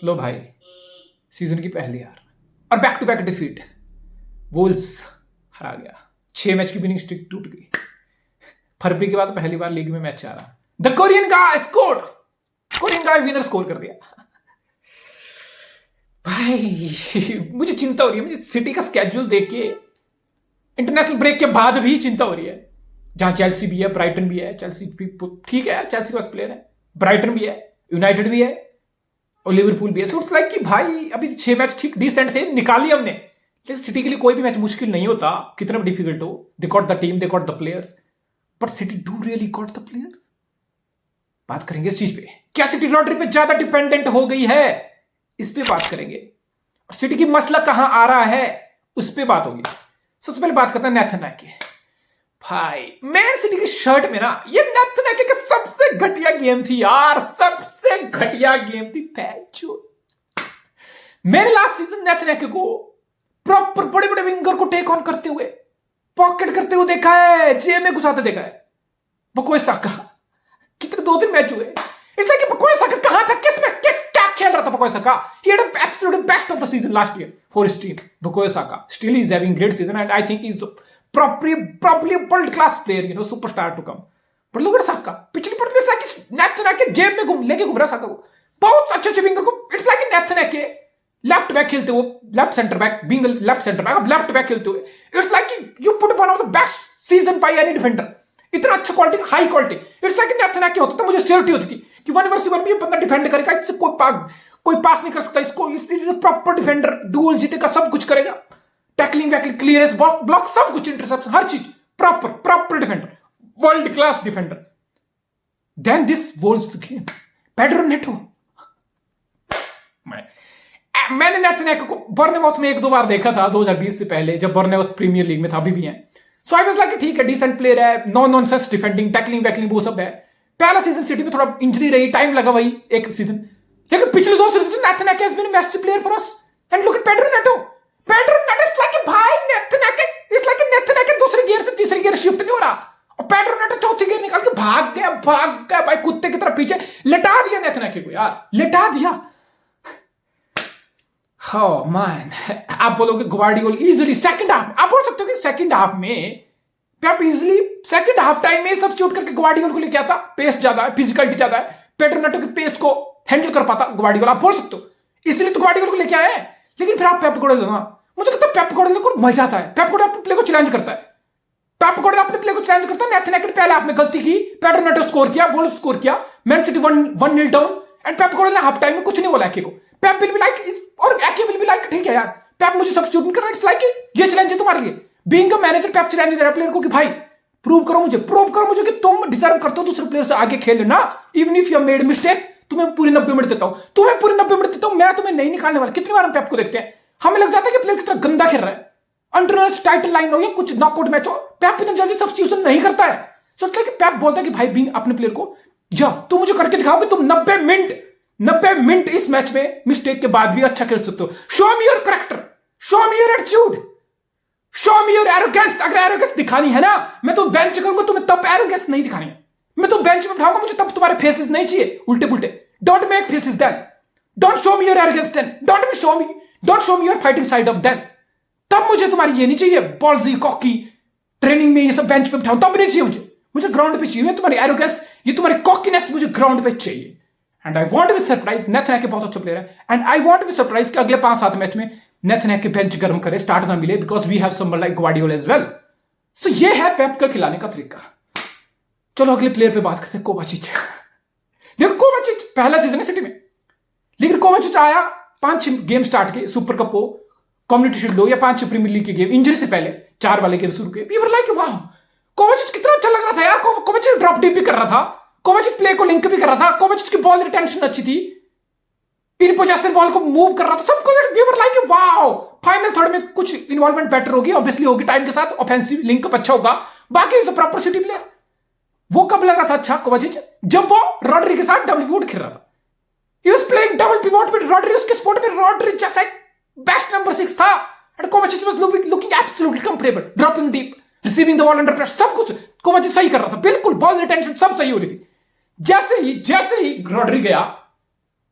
लो भाई, सीजन की पहली हार और बैक टू बैक डिफीट। वोल्स हरा गया, 6 मैच की विनिंग स्ट्रिक टूट गई। फरवरी के बाद पहली बार लीग में मैच आ रहा। The Korean guy scored, Korean guy winner score कर दिया। भाई मुझे चिंता हो रही है, मुझे सिटी का स्केड्यूल देख के इंटरनेशनल ब्रेक के बाद भी चिंता हो रही है। जहां चेल्सी भी है, ब्राइटन भी है। चेल्सी भी ठीक है यार, चेल्सी का प्लेयर है, ब्राइटन भी है, यूनाइटेड भी है और लिवरपूल भी है। सो इट्स लाइक कि भाई अभी 6 मैच ठीक डिसेंट थे, निकाली हमने। लेकिन सिटी के लिए कोई भी मैच मुश्किल नहीं होता, कितना भी डिफिकल्ट हो। They got the team, they got the players, but city do really got the players. बात करेंगे इस चीज पे, क्या सिटी रॉड्री पे ज्यादा डिपेंडेंट हो गई है, इस पे बात करेंगे। सिटी की मसला कहां आ रहा है, उस पे बात होगी। सबसे पहले बात करते हैं नेथन आके। भाई मैन सिटी की शर्ट में ना, ये नेथन आके का सबसे घटिया गेम थी यार, सबसे घटिया गेम थी। मैंने लास्ट सीजन नेथन आके को प्रॉपर बड़े बड़े विंगर को टेक ऑन करते हुए, पॉकेट करते हुए देखा है, जेब में घुसाते देखा है। बकोए साका कितने 2 दिन मैच हुए, इट्स लाइक बकोए साका कहां था, किस में क्या खेल रहा था Bukayo Saka. He had absolutely best of the season last year for his team. Bukayo Saka still is having great season and I think is probably a world class player, you know, superstar to come. But look at Saka, पिछली पर it's like Nathan आके जेब में लेके घूम रहा साका को। बहुत अच्छे विंगर को, इट्स लाइक नेथन आके लेफ्ट बैक खेलते हुए, left centre back, being left centre back, अब लेफ्ट बैक खेलते हुए, it's like you put one of the best season by any defender. इतना अच्छा quality, high quality. It's like Nathan आके होता तो मुझे श्योरिटी होती थी कि 1 वर्सेस 1 भी ये बंदा डिफेंड करेगा, इससे कोई पास नहीं कर सकता इसको, is a proper defender, dual जीतेगा, सब कुछ करेगा, टैकलिंग वैकलिंग, क्लियरेंस, ब्लॉक, सब कुछ, इंटरसेप्शन, हर चीज proper defender, world class defender. Then this Wolves game, Pedro Neto. मैंने नेथन को बर्नमाउथ में 1-2 बार देखा था 2020 से पहले, जब बर्नमाउथ प्रीमियर लीग में था, अभी भी है। सो आई वाज लाइक ठीक है, डिसेंट प्लेयर है, नो नॉनसेंस डिफेंडिंग, टैकलिंग वैकलिंग वो सब है। पहला सीजन सिटी में थोड़ा इंजरी रही, टाइम लगा वही एक सीजन, लेकिन पिछले 2 season Nathan has been a massive player for us. And look at Pedro Neto is like भाई नेथन इज लाइक नेथन दूसरे गियर से तीसरे गियर शिफ्ट नहीं हो रहा, और पेड्रो नेटो चौथी गियर निकाल के भाग गया भाई, कुत्ते की तरह पीछे लिटा दिया नेथन को यार, लिटा दिया। Oh man, आप बोलोगे ग्वार्डियोला इजीली सेकंड हाफ, आप बोल सकते हो कि सेकंड हाफ में आप इजीली सेकंड हाफ टाइम में सब्स्टिट्यूट करके ग्वार्डियोला को लेके आता, पेस ज्यादा है, फिजिकलिटी ज्यादा है, पेड्रो नेटो के पेस को हैंडल कर पाता ग्वार्डियोला, आप बोल सकते हो, इसलिए तो ग्वार्डियोला को लेके आए हैं। लेकिन फिर आप पेप गार्डियोला, मुझे लगता है पेप गार्डियोला को मजा आता है, पेप गार्डियोला अपने प्ले को चैलेंज करता है, पेप गार्डियोला अपने प्ले को चैलेंज करता है। नेथन ने पहले हाफ में गलती की, पेड्रो नेटो स्कोर किया, वोल्व्स स्कोर किया, man city 1-0 down, and Pep Guardiola ने हाफ टाइम में कुछ नहीं बोला एके को। पेप विल बी लाइक, और एके विल बी लाइक ठीक है यार, पेप मुझे सब्स्टिट्यूट नहीं करना, इट्स लाइक ये चैलेंज है तुम्हारे लिए, being a manager. Pep challenge दे रहा प्लेयर को कि भाई प्रूव करो मुझे कि तुम डिजर्व करते हो दूसरे प्लेयर से आगे खेल लेना, even if you have made mistake, तुम्हें पूरी 90 मिनट देता हूं, मैं तुम्हें नहीं निकालने वाला। कितनी बार हम पेप को देखते हैं, हमें लग जाता है कि प्लेयर कितना गंदा खेल रहा है, अंडर टाइटल लाइन हो या कुछ नॉकआउट मैच हो, पेप इतना जल्दी सब्स्टिट्यूशन नहीं करता है। सो इट्स लाइक पेप बोलता है कि भाई बीइंग अपने प्लेयर को, जा तू मुझे करके दिखाओ कि तुम 90 मिनट इस मैच में मिस्टेक के बाद भी अच्छा खेल सकते हो। Show me your character, show me your attitude, show me your arrogance. अगर एरोगेंस दिखानी है ना, मैं तो बेंच करूंगा, तुम्हें तब एरोगेंस नहीं दिखानी है, मैं तो बेंच में बिठाऊंगा, मुझे तब तुम्हारे फेसेस नहीं चाहिए उल्टे पुल्टे। Don't make faces then, don't show me your arrogance then, don't show me your fighting side of then. तब मुझे तुम्हारी ये नहीं चाहिए बॉल्जी कॉकी ट्रेनिंग में ये सब बेंच पे बिठाऊं, तब नहीं चाहिए मुझे ग्राउंड पे चाहिए तुम्हारी एरोगेंस, ये तुम्हारी कॉकीनेस मुझे ग्राउंड पे चाहिए। And I want to be surprise, Nathan Ake बहुत अच्छा प्लेयर है, and I want to be surprise कि अगले 5-7 मैच में नेथन हैके बेंच गर्म करे, स्टार्ट ना मिले, because we have someone like Guardiola as well. So ये है पेप का खिलाने का तरीका। चलो अगले प्लेयर पे बात करते हैं, कोवाचिच। देखो कोवाचिच पहला सीजन है सिटी में, लेकिन कोवाचिच आया 5-6 गेम स्टार्ट के, सुपर कप हो, कम्युनिटी शील्ड हो या 5-6 प्रीमियर लीग के गेम, इंजरी से पहले 4 वाले गेम शुरू किए, वी वर लाइक वाह कोवाचिच कितना अच्छा लग रहा था यार, कोवाचिच ड्रॉप डीप भी कर रहा था, कोवाचिच प्ले को लिंक भी कर रहा था, कोवाचिच की बॉल रिटेंशन अच्छी थी, इन पोजेशन बॉल को मूव कर रहा था, सब कुछ we were like wow. Final third में कुछ इन्वॉल्वमेंट बेटर होगी, ऑब्वियसली होगी टाइम के साथ, ऑफेंसिव लिंकअप अच्छा होगा, बाकी is a proper City player. वो कब लग रहा था अच्छा कोवाचिच, जब वो रॉड्री के साथ डबल पिवोट खेल रहा था, he was playing double pivot with Rodri, उसके स्पॉट में रॉड्री जैसा बेस्ट नंबर 6 था, and कोवाचिच was looking absolutely comfortable, dropping deep, receiving the ball under pressure, सब कुछ कोवाचिच सही कर रहा था, बिल्कुल बॉल रिटेंशन सब सही हो रही थी। जैसे ही रॉड्री गया,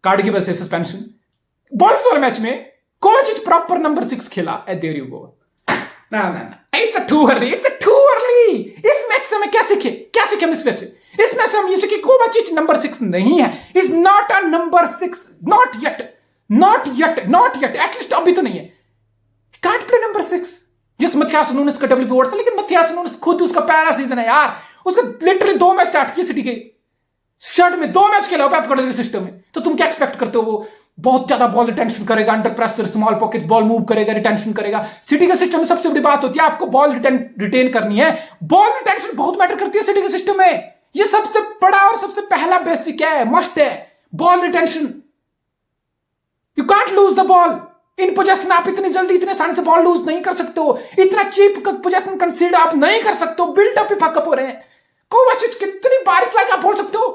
कार्ड की वजह से सस्पेंशन, बॉल्स वाले मैच में कोवाचिच प्रॉपर नंबर 6 खेला एट देयर यू गो। ना ना ना, it's too early, it's too early. इस मैच से हमें क्या सीखे इस मैच से? इस मैच से हम ये सीखे कोवाचिच नंबर 6 नहीं है, is not a number 6, not yet, at least अभी तो नहीं है। Can't play number 6। जिस मथियास नूनेस का डब्ल्यू बोर्ड था, लेकिन मथियास नूनेस खुद उसका पहला सीजन है यार, उसका लिटरली 2 मैच स्टार्ट किए सिटी के शर्ट में, 2 मैच खेला पेप गार्डियोला सिस्टम में। तो तुम क्या एक्सपेक्ट करते हो वो बहुत ज्यादा बॉल रिटेंशन करेगा, under pressure small pocket ball move करेगा, रिटेंशन करेगा? सिटी के सिस्टम में सबसे बड़ी बात होती है आपको बॉल रिटेन करनी है। बॉल रिटेंशन बहुत मैटर करती है सिटी के सिस्टम में। ये सबसे बड़ा और सबसे पहला बेसिक है, मस्ट है, ball retention. You can't lose the ball in possession. आप इतनी जल्दी इतने आसानी से बॉल लूज नहीं कर सकते हो, इतना चीप पोजेशन कंसीडर आप नहीं कर सकते हो, बिल्डअप ही फकअप हो रहे हैं। कोवाचिच कितनी बार लाइक आप बोल सकते हो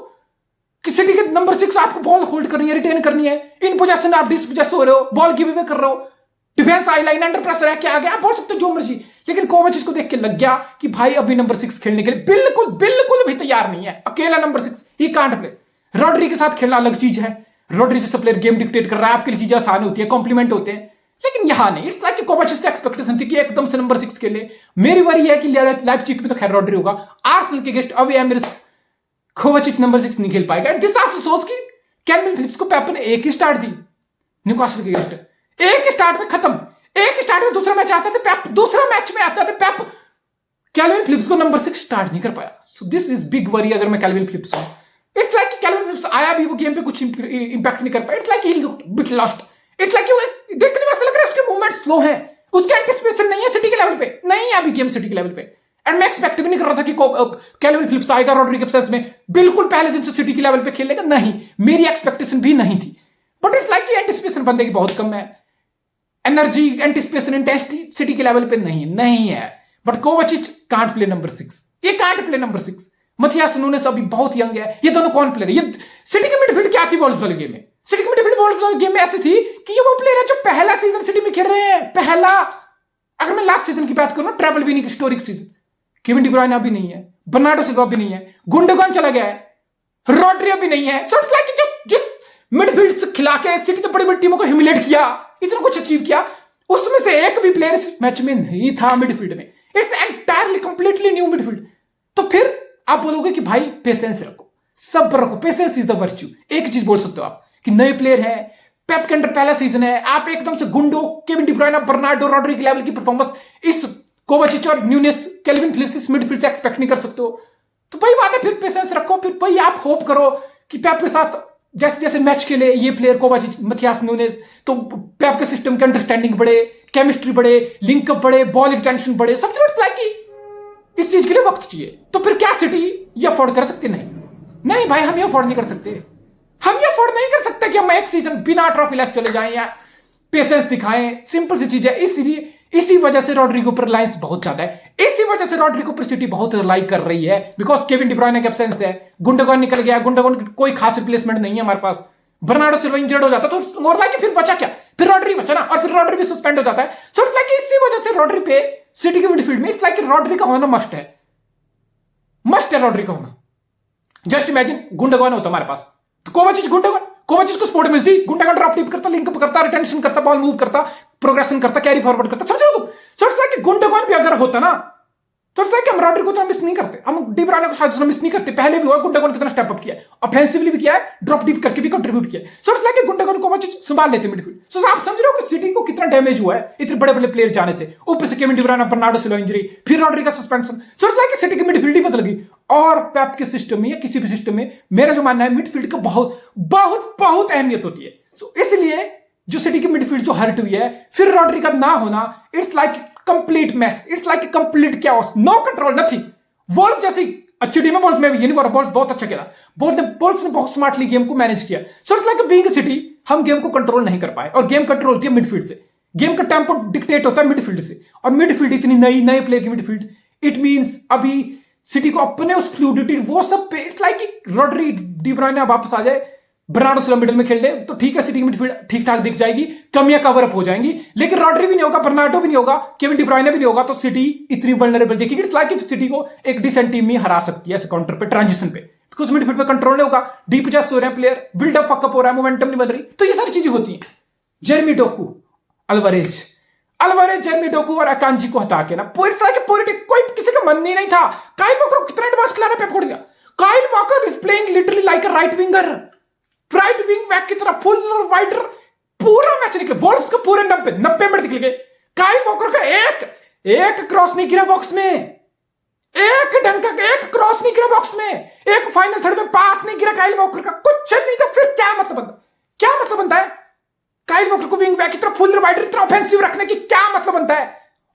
कि सिटी के नंबर 6 आपको बॉल होल्ड करनी है, रिटेन करनी है, इन पोजेशन आप डिसपोजेस हो रहे हो, बॉल गिव अवे कर रहे हो, डिफेंस आई लाइन अंडर प्रेशर है, क्या आ गया आप बोल सकते हो जो मर्जी। लेकिन कोवाचिच को देख के लग गया कि भाई अभी नंबर 6 खेलने के लिए बिल्कुल भी तैयार नहीं है, अकेला number 6 he can't play. Rodri के साथ खेलना अलग चीज है, रॉड्री जैसे प्लेयर गेम डिक्टेट कर रहा है, आपके लिए चीजें आसान होती है, कॉम्प्लीमेंट होते हैं। लेकिन यहां नहीं, इट्स लाइक कोवाचिच से एक्सपेक्टेशन थी कि एकदम से नंबर 6 खेले। मेरी वरी है कि लाइप्जिग में तो खैर रॉड्री होगा, आर्सेनल के गेस्ट अब एमिरेट्स कोवाचिच नंबर 6 नहीं खेल पाएगा। दिस आप सोच कि कैल्विन फिलिप्स को पेप ने एक ही स्टार्ट दी न्यूकासल के गेस्ट, एक ही स्टार्ट में खत्म, एक ही स्टार्ट में दूसरा मैच आता था पेप, दूसरा मैच में आता था पेप, कैल्विन फिलिप्स को नंबर 6 स्टार्ट नहीं कर पाया। So this is big worry अगर मैं कैल्विन फिलिप्स हूं। इट्स लाइक कैल्विन फिलिप्स आया भी वो गेम पे कुछ इंपैक्ट नहीं कर पाया। It's like he looked bit lost. It's like देखने में ऐसा लग रहा है उसके मूवमेंट स्लो है, उसके एंटिसिपेशन नहीं है सिटी के लेवल पे, नहीं है अभी गेम सिटी के लेवल पे। एंड मैं एक्सपेक्ट भी नहीं कर रहा था कि कैल्विन फिलिप्स आएगा रॉड्री के एब्सेंस में बिल्कुल पहले दिन से सिटी के लेवल पे खेलेगा, नहीं, मेरी एक्सपेक्टेशन भी नहीं थी। बट इट्स लाइक एंटिसिपेशन बंदे की बहुत कम है, एनर्जी एंटिसिपेशन इंटेंसिटी सिटी के लेवल पे नहीं है। But Kovacic can't play number 6, ये can't play number 6। Matheus Nunes अभी बहुत यंग है, ये दोनों कौन प्लेयर है? ये सिटी की मिडफील्ड क्या थी बॉल्स वाले गेम में? सिटी की मिडफील्ड बॉल्स वाले गेम में ऐसी थी कि ये वो प्लेयर है जो पहला सीजन सिटी में खेल रहे हैं, पहला। अगर मैं लास्ट सीजन की बात करूं ना, ट्रैवल भी नहीं, हिस्टोरिक सीजन, केविन डी ब्रुयने अभी नहीं है, बर्नार्डो सिल्वा भी नहीं है, गुंडोगन चला गया है, रॉड्री अभी नहीं है। सो इट्स लाइक जिस मिडफील्ड से खिला के सिटी ने बड़ी बड़ी टीमों को ह्यूमिलेट किया, इतना कुछ अचीव किया, उसमें से एक भी प्लेयर इस मैच में नहीं था मिडफील्ड में। It's entirely completely new midfield. तो फिर आप बोलोगे कि भाई पेशेंस रखो, सब्र रखो, पेशेंस इज द वर्च्यू। एक चीज बोल सकते हो आप कि नए प्लेयर है, पेप के अंडर पहला सीजन है, आप एकदम से गुंडो, Kevin De Bruyne, Bernardo, Rodri के लेवल की परफॉर्मेंस इस कोवाचिच और न्यूनेस, कैल्विन फिलिप्स इस मिडफील्ड से एक्सपेक्ट नहीं कर सकते हो। तो वही बात है, फिर पेशेंस रखो, फिर वही आप होप करो कि पेप के साथ जैसे जैसे मैच खेले ये प्लेयर कोवाचिच, मथियास नूनेस, तो पेप के सिस्टम की अंडरस्टैंडिंग बढ़े, केमिस्ट्री बढ़े, लिंकअप बढ़े, बॉल रिटेंशन बढ़े, सब कुछ लाइक इस चीज के लिए वक्त चाहिए। तो फिर क्या सिटी ये अफोर्ड कर सकती? नहीं भाई, हम ये अफोर्ड नहीं कर सकते, हम ये अफोर्ड नहीं कर सकते कि हम एक सीजन बिना ट्रॉफी लेस चले जाएं या पेशेंस दिखाएं। सिंपल सी चीज है, इसलिए इसी वजह से रॉड्रिगो पर रिलायंस बहुत ज्यादा है, इसी वजह से रॉड्रिगो पर सिटी बहुत रिलाई कर रही है, बिकॉज केविन डी ब्रुयने के एब्सेंस है, गुंडोगन निकल गया, गुंडोगन कोई खास रिप्लेसमेंट नहीं है हमारे पास, बर्नार्डो सिल्वा इंजर्ड हो जाता तो मोर लाइक फिर बचा क्या, फिर रॉड्री बचा ना, और फिर रॉड्री भी सस्पेंड हो जाता है। सो इट्स लाइक इसी वजह से रॉड्री पे सिटी के मिडफील्ड में इट्स लाइक रॉड्री का होना मस्ट है, रॉड्री का होना। जस्ट इमेजिन गुंडोगन होता हमारे पास, तो कोवाचिच को सपोर्ट मिलती, गुंडोगन ड्रॉप टीप करता, लिंकअप करता, रिटेंशन करता, बॉल मूव करता, प्रोग्रेशन करता, कैरी फॉरवर्ड करता, समझ रहे हो तुम? सो इट्स लाइक गुंडोगन भी अगर होता ना, तो इट्स लाइक हम रॉड्री को तो मिस नहीं करते, हम डी ब्रुयने को शायद उतना मिस नहीं करते। पहले भी हुआ, गुंडोगन कितना स्टेप अप किया है, ऑफेंसिवली भी किया है, ड्रॉप टीप करके भी कंट्रीब्यूट किया है। सो इट्स लाइक गुंडोगन को संभाल लेते मिडफील्ड। सो आप समझ रहे हो कि सिटी को कितना डैमेज हुआ है इतने बड़े बड़े प्लेयर जाने से, ऊपर से Kevin De Bruyne, Bernardo Silva injury, फिर रॉड्री का suspension. So it's like city की मिडफील्ड ही बदल गई। और पेप के सिस्टम में या किसी भी सिस्टम में मेरा जो मानना है, मिडफील्ड का बहुत बहुत बहुत अहमियत होती है। सो इसलिए जो सिटी की मिडफील्ड जो हर्ट हुई है, फिर रॉड्री का ना होना, it's like complete mess, it's like complete chaos, no control, nothing. Wolf जैसी अच्छी टीम है, वॉल्फ में भी ये नहीं बोल रहा, वॉल्फ बहुत अच्छा खेला, वॉल्फ ने बहुत स्मार्टली गेम को मैनेज किया। So it's like being city, हम गेम को कंट्रोल नहीं कर पाए, और गेम कंट्रोल होती है मिडफील्ड से, गेम का टेम्पो डिक्टेट होता है मिडफील्ड से, और मिडफील्ड इतनी नए प्लेयर की मिडफील्ड, इट मींस अभी सिटी को अपने उस फ्लूडिटी वो सब पे, इट्स लाइक रॉड्री, डी ब्रुयने वापस आ जाए, बर्नार्डो सिल्वा मिडिल में खेल ले तो ठीक है, सिटी की मिडफील्ड ठीक ठाक दिख जाएगी, कमियां कवर अप हो जाएंगी। लेकिन रॉड्री भी नहीं होगा, बर्नार्डो भी नहीं होगा, केविन डी ब्रुयने भी नहीं होगा, तो सिटी इतनी वल्नरेबल दिखेगी। इट्स लाइक सिटी को एक डिसेंट टीम में हरा सकती है काउंटर पे, ट्रांजिशन पे, बिकॉज मिडफील्ड पे कंट्रोल नहीं होगा, डीप जस्ट हो रहे हैं प्लेयर, बिल्डअप फकअप हो रहा है, मोमेंटम नहीं बन रही, तो ये सारी चीजें होती हैं। Jeremy Docu, Alvarez, Jeremy Docu और अकांजी को हटा के ना पूरी तरह के पूरी कोई किसी का मन नहीं था। काइल वॉकर को कितना एडवांस खिलाना पेप छोड़ दिया। Kyle Walker is playing literally like a right winger, right wing back की तरह फुल वाइडर। पूरा मैच निकले, वॉल्व्स का पूरे 90 मिनट निकल गए। काइल वॉकर का एक क्रॉस नहीं गिरा बॉक्स में, एक ढंग का एक क्रॉस नहीं गिरा बॉक्स में, एक फाइनल थर्ड में पास नहीं गिरा काइल वॉकर का, कुछ नहीं। तो फिर क्या मतलब बनता है काइल वॉकर को विंग बैक की तरफ फुल वाइडर इतना ऑफेंसिव रखने की क्या मतलब बनता है?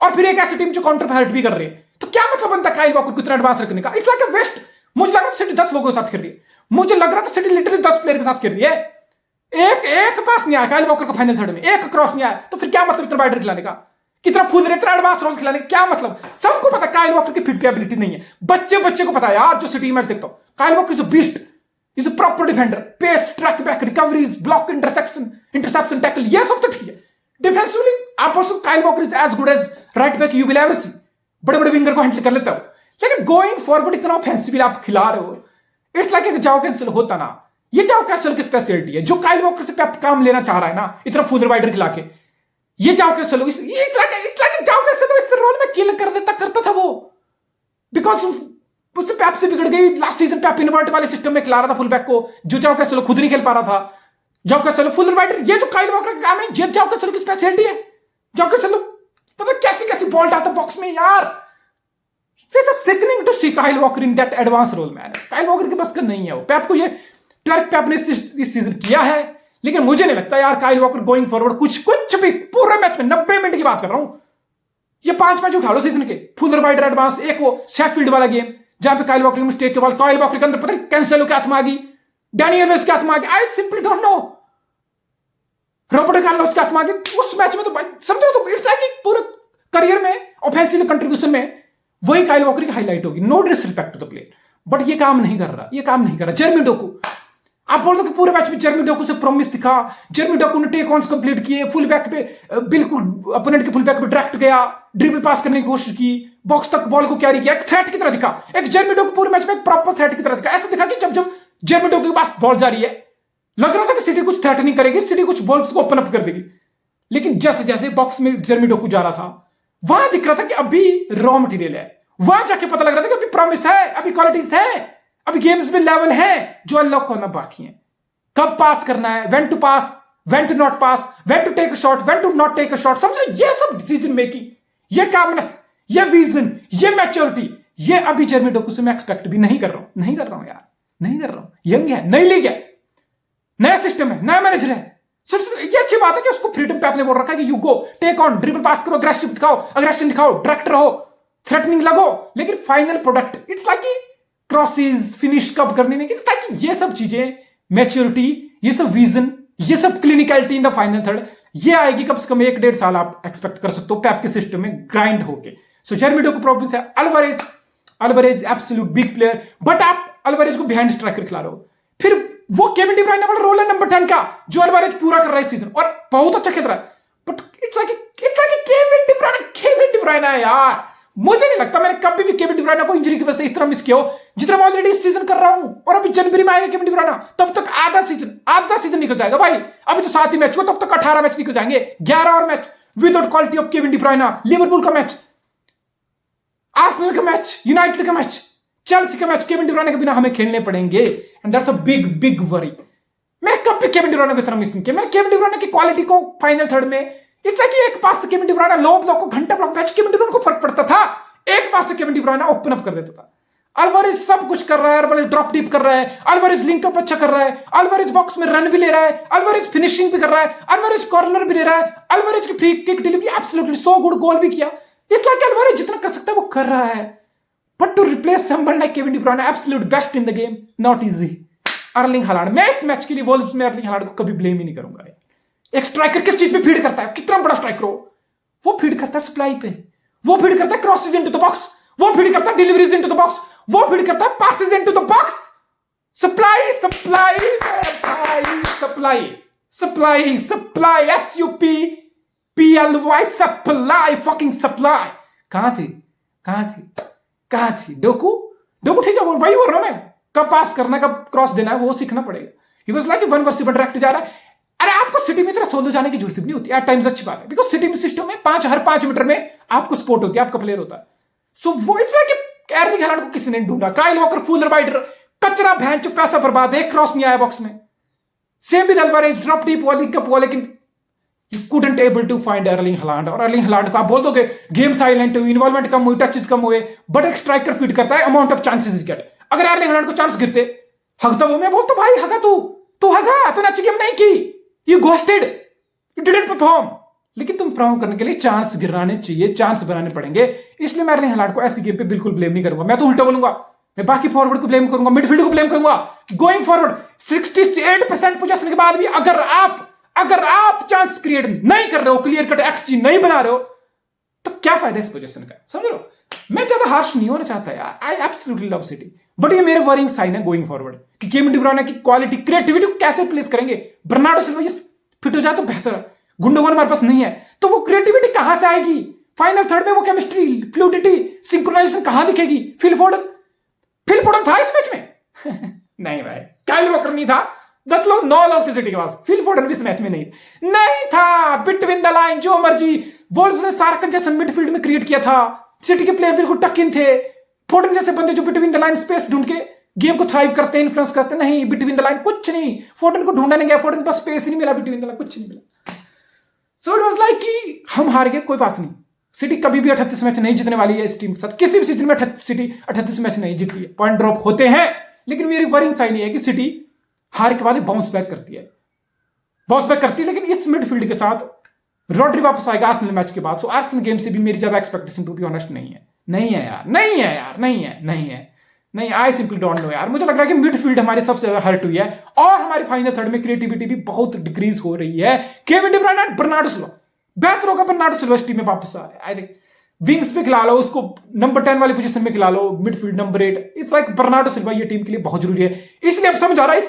और फिर एक ऐसी टीम जो काउंटर हर्ट भी कर रही है, तो क्या मतलब बनता है काइल वॉकर को इतना एडवांस रखने का? It's like a waste. मुझे लग रहा था सिटी 10 लोगों के साथ खेल रही है, मुझे लग रहा था सिटी लिटरली 10 प्लेयर के साथ खेल रही है। एक पास नहीं आया काइल वॉकर को फाइनल थर्ड में, एक क्रॉस नहीं आया, तो फिर क्या मतलब इतना वाइडर खिलाने का, कितना फुल इतना एडवांस रोल खिलाने का क्या मतलब? सबको पता काइल वॉकर की फिट एबिलिटी नहीं है, बच्चे को पता है यार। जो सिटी मैच देखता हूं, Kyle Walker is a beast, is a proper defender, pace, track back, recoveries, block, interception, tackle, ये सब तो ठीक है। डिफेंसिवली आप also Kyle Walker is as good as right back you will ever see, बड़े winger को handle कर लेता हो। लेकिन गोइंग फॉरवर्ड इतना ऑफेंसिवली आप खिला रहे हो, इट्स लाइक एक जाओ कैंसिल होता ना। ये जाओ कैंसिल की स्पेशलिटी है, जो काइल वॉकर से काम लेना चाह रहा है ना, इतना फुल वाइडर खिला के। ये जाओ कैंसिल, जाओ कैंसिल इस रोल में किल करता था वो, बिकॉज उससे पैप से बिगड़ गई। लास्ट सीजन पैप इन्वर्ट वाले सिस्टम में खिला रहा था फुल बैक को, जो जाओ कैंसिल खुद नहीं खेल पा रहा था। जाओ कैंसिल फुल वाइडर, ये जो काइल वॉकर का काम है, ये जाओ कैंसिल की स्पेशलिटी है। जाओ कैंसिल पता कैसी बॉल डालता बॉक्स में यार। It's sickening to see Kyle Walker in that advanced role, man. Kyle Walker के बस का नहीं है वो। पैप को ये ट्रैक पैप ने इस सीजन किया है, लेकिन मुझे नहीं लगता यार काइल वॉकर गोइंग फॉरवर्ड कुछ भी पूरे मैच में 90 मिनट की बात कर रहा हूं। ये 5 मैच उठा लो सीजन के, फुल वाइडर एडवांस, एक वो शेफील्ड वाला गेम जहां पे काइल वॉकर की मिस्टेक के बाद काइल वॉकर के अंदर पता नहीं कैंसेलो की आत्मा आ गई, डैनी एल्वेस की आत्मा आ गई, I simply don't know, Roberto Carlos की आत्मा आ गई उस मैच में। तो समझो, तो इट्स लाइक पूरे करियर में ऑफेंसिव कंट्रीब्यूशन में वही काइल वॉकर की हाईलाइट होगी। No disrespect to the player, but ये काम नहीं कर रहा। जेरमी डोकू, आप बोल दो कि पूरे मैच में जेरमी डोकू से प्रॉमिस दिखा, जेरमी डोकू ने टेक ऑन्स कंप्लीट किए, फुल बैक पे बिल्कुल अपोनेंट के फुल बैक पे डायरेक्ट गया, ड्रिबल पास करने की कोशिश की, बॉक्स तक बॉल को कैरी किया, एक थ्रेट की तरह दिखा। एक जेरमी डोकू पूरे मैच में एक प्रॉपर थ्रेट की तरह दिखा। ऐसा दिखा कि जब जेरमी डोकू के पास बॉल जा रही है, लग रहा था कि सिटी कुछ थ्रेटनिंग करेगी, सिटी कुछ बॉल्स को ओपन अप कर देगी। लेकिन जैसे जैसे बॉक्स में जेरमी डोकू जा रहा था, वहां दिख रहा था कि अभी रॉ मटेरियल है। वहां जाके पता लग रहा था कि अभी प्रॉमिस है, अभी क्वालिटीज है, अभी गेम्स में लेवल है जो अनलॉक होना बाकी है। कब पास करना है, when to pass, when to not pass, when to take a shot, when to not take a shot, समझ रहे? ये सब डिसीजन मेकिंग, ये कामनेस, ये विजन, ये मैच्योरिटी, ये अभी जेरमी डोकू से मैं एक्सपेक्ट भी नहीं कर रहा हूं यार, नहीं कर रहा हूं। यंग है, नई लीग है, नया सिस्टम है, नया मैनेजर है। ये अच्छी बात है कि उसको फ्रीडम पे आपने बोल रखा है कि you go take on, dribble pass करो, अग्रेशन दिखाओ, डायरेक्ट रहो, थ्रेटनिंग लगो, लेकिन final product it's like crosses finish कब करनी नहीं, इट्स लाइक ये सब चीजें, मैच्योरिटी, ये सब विजन, ये सब क्लिनिकलिटी इन द फाइनल थर्ड, ये आएगी कम से कम 1-1.5 साल आप एक्सपेक्ट कर सकते हो पैप के सिस्टम में ग्राइंड होके। सो जेरमी डोकू प्रॉब्लम है। Alvarez absolute big player, but आप अल्वारेज को बिहाइंड स्ट्राइकर खिला रहे हो। फिर वो केविन डी ब्रुयने वाला रोल है नंबर 10 का, जो अल्वारेज पूरा कर रहा है इस सीजन और बहुत अच्छा खेल रहा है, but it's like Kevin De ब्रुयने यार। मुझे नहीं लगता मैंने कभी भी केविन डी ब्रुयने को इंजरी की वजह से इतना मिस किया हो जितना मैं ऑलरेडी इस सीजन कर रहा हूं। और अभी जनवरी में आएगा केविन डी ब्रुयने, तब तक आधा सीजन निकल जाएगा भाई। अभी तो 7 ही मैच हुआ, तब तक 18 मैच निकल जाएंगे, 11 और match without quality of Kevin De ब्रुयने। Liverpool का मैच, आर्सेनल का मैच, यूनाइटेड का मैच, चेल्सी का मैच केविन डी ब्रुयने के बिना हमें खेलने पड़ेंगे, and that's a big worry. मैंने कब भी केविन डी ब्रुयने को इतना मिस नहीं किया। मैंने केविन डी ब्रुयने की क्वालिटी को फाइनल थर्ड में, इट्स लाइक एक पास से केविन डी ब्रुयने लो ब्लॉक को घंटा ब्लॉक मैच केविन डी ब्रुयने को फर्क पड़ता था, एक पास से केविन डी ब्रुयने ओपन अप कर देता था। अल्वारेज सब कुछ कर रहा है, अल्वारेज ड्रॉप डीप कर रहा है, अल्वारेज लिंक अप अच्छा कर रहा है, अल्वारेज बॉक्स में रन भी ले रहा है, अल्वारेज फिनिशिंग भी कर रहा है, अल्वारेज कॉर्नर भी ले रहा है, अल्वारेज की free kick delivery absolutely so good, goal भी किया। इट्स लाइक अल्वारेज जितना कर सकता है वो कर रहा है, but to replace someone like Kevin De Bruyne absolute best in the game, not easy. Erling Haaland, मैं इस मैच के लिए वॉल्व्स में अर्लिंग हालांड को कभी ब्लेम ही नहीं करूंगा। एक स्ट्राइकर किस चीज पे फीड करता है, कितना बड़ा स्ट्राइकर हो, वो फीड करता है सप्लाई पे, वो फीड करता है क्रॉसेज इनटू द बॉक्स, वो फीड करता है डिलीवरीज इनटू द बॉक्स, वो फीड करता है passes into the box. Supply SUPPLY, supply, fucking supply. कहां थी डोकू ठीक है, वही बोल रहा हूं मैं, कब पास करना, कब क्रॉस देना है वो सीखना पड़ेगा। He was like 1 versus 1 direct जा रहा है, अरे आपको सिटी में तरह सोलो जाने की जरूरत भी नहीं होती एट टाइम्स, अच्छी बात है, बिकॉज सिटी में सिस्टम में हर 5 मीटर में आपको सपोर्ट होती है, आपका प्लेयर होता है। सो वो इसलिए कि एर्लिंग हालैंड को किसी ने ढूंढा, काइल वॉकर फुल राइडर कचरा, भैंस जो पैसा बर्बाद, एक क्रॉस नहीं आया बॉक्स में। Same with Alvarez, drop deep वाली कप हुआ, लेकिन you couldn't able to find Erling Haaland. और एर्लिंग हालैंड को आप बोल दोगे गेम साइलेंट हुई, इन्वॉल्वमेंट कम हुई, टचेस कम हुए, बट एक स्ट्राइकर फीड करता है अमाउंट ऑफ चांसेस गेट। अगर एर्लिंग हालैंड को चांस गिरते, हगता वो, मैं बोलता भाई हगा तू हगा, तूने अच्छी गेम नहीं की, you ghosted, you didn't perform. लेकिन तुम परफॉर्म करने के लिए चांस गिराने चाहिए, चांस बनाने पड़ेंगे। इसलिए मैं एर्लिंग हालैंड को ऐसी गेम पे बिल्कुल ब्लेम नहीं करूंगा। मैं तो उल्टा बोलूंगा, मैं बाकी फॉरवर्ड को ब्लेम करूंगा, मिडफील्ड को ब्लेम करूंगा कि गोइंग फॉरवर्ड 68% पोजीशन के बाद भी अगर आप चांस क्रिएट नहीं कर रहे हो, क्लियर कट एक्सजी नहीं बना रहे हो, तो क्या फायदा इस पोजीशन का, समझ रहे हो। मैं ज्यादा हार्श नहीं होना चाहता यार, I absolutely love city, but ये मेरे वरिंग साइन है गोइंग फॉरवर्ड कि केविन डी ब्रुयने की क्वालिटी, क्रिएटिविटी को कैसे प्लेस करेंगे। बर्नार्डो सिल्वा फिट हो जाए तो बेहतर है, गुंडोगन हमारे पास नहीं है, तो वो क्रिएटिविटी कहां से आएगी। फाइनल थर्ड में वो केमिस्ट्री, फ्लूइडिटी, सिंक्रोनाइजेशन कहां दिखेगी। फिल फोर्डन था इस मैच में नहीं भाई, काइल वॉकर नहीं था, 9 लोग थे सिटी के पास, फिल फोर्डन भी इस मैच में नहीं था। बिटवीन द लाइन जो मर्जी बॉल्स ने सारा कंजेशन मिडफील्ड में क्रिएट किया था, सिटी के प्लेयर बिल्कुल टक इन थे। फोर्डन जैसे बंदे जो बिटवीन द लाइन स्पेस ढूंढ के गेम को थ्राइव करते हैं, इन्फ्लुएंस करते हैं, नहीं बिटवीन द लाइन कुछ नहीं। फोर्डन को ढूंढा नहीं गया, फोर्डन को स्पेस ही नहीं मिला, बिटवीन द लाइन कुछ नहीं मिला। सो इट वाज लाइक कि हम हार गए, कोई बात नहीं। सिटी कभी भी 38 मैच नहीं जीतने वाली है इस टीम के साथ, किसी भी सीजन में सिटी 38 मैच नहीं जीतती है। पॉइंट ड्रॉप होते हैं, लेकिन मेरी वरिंग साइन है कि सिटी हार के बाद बाउंस बैक करती है, लेकिन इस मिडफील्ड के साथ रॉड्री वापस आएगा आर्सेनल मैच के बाद। सो आर्सेनल गेम से भी मेरी ज्यादा एक्सपेक्टेशन टू बी ऑनेस्ट नहीं है। आई सिंपली डोंट नो यार, मुझे लग रहा है कि मिडफील्ड हमारी सबसे ज्यादा हर्ट हुई है और हमारी फाइनल थर्ड में क्रिएटिविटी भी बहुत डिक्रीज हो रही है। Kevin De Bruyne, Bernardo Silva, बेहतर होगा बर्नार्डो सिल्वा टीम में वापस आए। आई थिंक विंग्स पे खिला लो उसको, नंबर 10 वाली पोजीशन में खिला लो, midfield number 8, it's like Bernardo Silva ये टीम के लिए बहुत जरूरी है। इसलिए अब समझ आ रहा है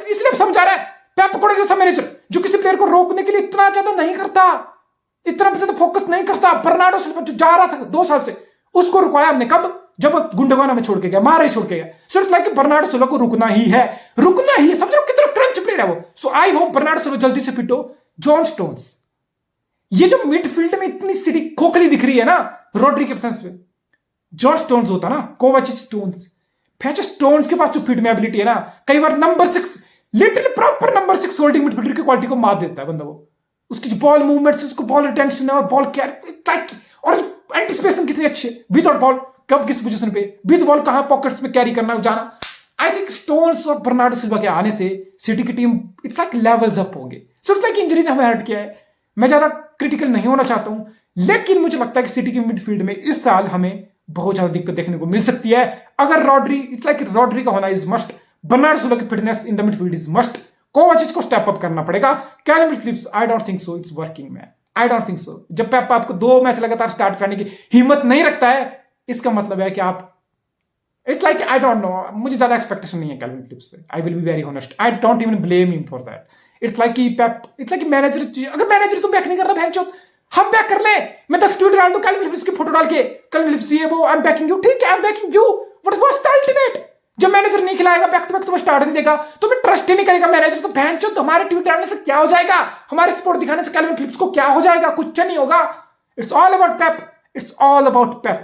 पेप गुर्डियोला जैसा मैनेजर जो किसी प्लेयर को रोकने के लिए इतना ज्यादा नहीं करता, इतना ज्यादा फोकस नहीं करता। बर्नार्डो सिल्वा जो जा रहा था 2 साल से, उसको रुकवाया हमने कब, जब गुंडोगन में छोड़ के गया, मारे छोड़ के गया। सिर्फ लाइक बर्नार्डो सिल्वा को रुकना ही है, समझ रहे हो कितना क्रंच प्लेयर है वो। सो आई होप बर्नार्डो सिल्वा जल्दी से फिट हो। जॉन स्टोन्स, ये जो मिडफील्ड में इतनी सिटी खोखली दिख रही है ना रॉड्री के एब्सेंस में, जॉन स्टोन्स होता ना, कोवाचिच स्टोन्स के पास जो फील्ड में एबिलिटी है ना, कई बार number 6 little proper number 6 holding midfielder की क्वालिटी को मार देता है बंदा। वो उसकी बॉल मूवमेंट्स, उसको बॉल रिटेंशन और बॉल कैरी और एंटिसिपेशन कितनी अच्छी है, विदाउट बॉल कब किस पोजीशन पे, विद बॉल कहां पॉकेट्स में कैरी करना जाना। आई थिंक स्टोन्स और बर्नार्डो सिल्वा के आने से सिटी की team it's like levels up होंगे। सो इट्स लाइक इंजरी ने हमें हर्ट किया है, मैं ज्यादा क्रिटिकल नहीं होना चाहता हूं, लेकिन मुझे लगता है कि सिटी की मिडफील्ड में इस साल हमें बहुत ज्यादा दिक्कत देखने को मिल सकती है। अगर रॉड्री का होना इज मस्ट, बर्नार्डो सिल्वा की fitness in the midfield is must, Kovacic को स्टेप अप करना पड़ेगा। Callum Phillips, I don't think so it's working man, I don't think so. जब पेप आपको 2 मैच लगातार स्टार्ट करने की हिम्मत नहीं रखता है, इसका मतलब है कि आप, it's like I don't know, मुझे ज्यादा एक्सपेक्टेशन नहीं है कैल्विन फिलिप्स से। I will be very honest, I don't even blame him for that. It's like manager, अगर मैनेजर तुम बैक नहीं कर रहा बहन चोद, हम बैक कर ले। मैं 10 ट्वीट डाल दूं कैल्विन फिलिप्स की फोटो डाल के, कैल्विन फिलिप्स ये वो, आई एम बैकिंग यू, ठीक है I am backing you, what was the ultimate. जब मैनेजर नहीं खिलाएगा, बैक टू बैक तुम्हें स्टार्ट नहीं देगा, तुम्हें ट्रस्ट ही नहीं करेगा मैनेजर, तो बहन चोद हमारे ट्वीट डालने से क्या हो जाएगा, हमारे सपोर्ट दिखाने से कैल्विन फिलिप्स को क्या हो जाएगा, कुछ नहीं होगा। It's all about Pep, it's all about Pep.